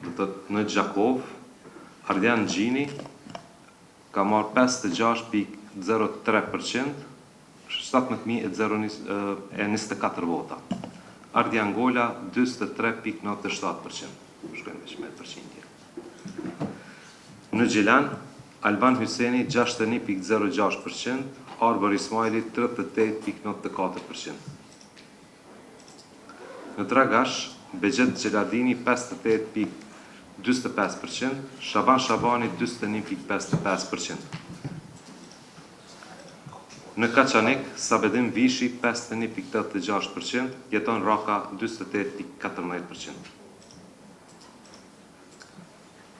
dhe të në Gjakov, Ardian Gjini ka marrë 56,03%, 17.024 vota. Ardian Gola 23.97%. Shkojmë veç me përqindje. Në Gjilan, Alban Hyseni 61.06%, Arbor Ismaili 38.94%. Në Dragash, Begjet Gjeladini 58.25%, Shaban Shabani 21.55%. Në Kaçanik, Sabedim Vishi 51.86%, Jeton Raka 28.14%.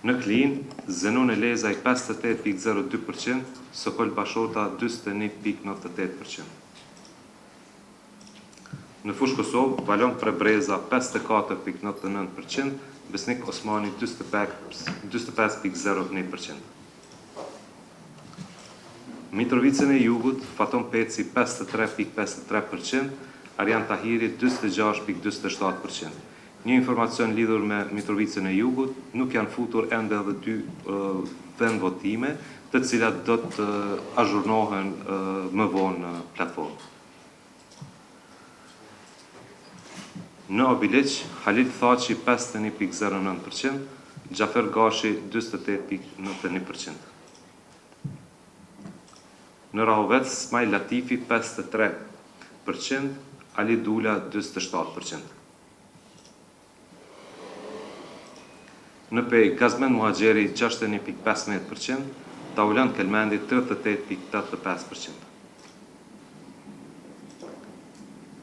Në Klin, Zenun Elezaj 58.02%, Sokol Bashota 21.98%. Në Fush Kosovë, Valon Prebreza 54.99%, Besnik Osmani 25.01%. Mitrovicën e Jugut, Faton Peci 53.53%, Arjan Tahiri 26.27%. Një informacion lidhur me Mitrovicën e Jugut, nuk janë futur ende edhe 2 vend votime, të cilat do të azhurnohen më vonë në platformë. Në Obiliq, Halil Thaçi 51.09%, Gjafer Gashi 28.91%. Në Rahovec, Smajl Latifi 53%, Ali Dula 27%. Në Pej, Gazmen Muhaxheri 61.15%, Taulan Kelmendi 38.85%.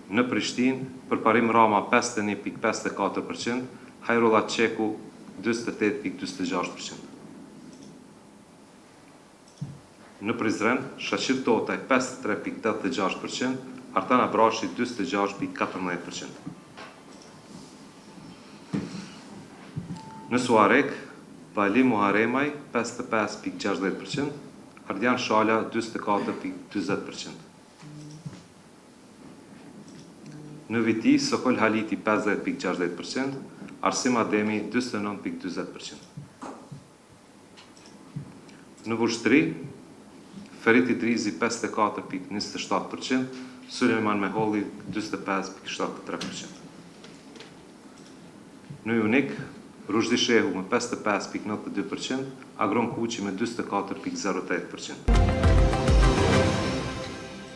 Në Prishtinë, Përparim Rama 51.54%, Hajrullah Qeku 28.26%. Në Prizren, Shaqir Totaj 53.86%, Artan Abrashi 26.14%. Në Suarek, Vali Muharemaj 55.60%, Ardian Shala 24.20%. Në Viti, Sokol Haliti 50.60%, Arsim Ademi 29.20%. Në Vushtri, Ferit Idrizi 54.27%, Sulejman Meholli 25.73%. Në Junik, Rushdi Shehu me 55.92%, Agron Kuqi me 24.08%.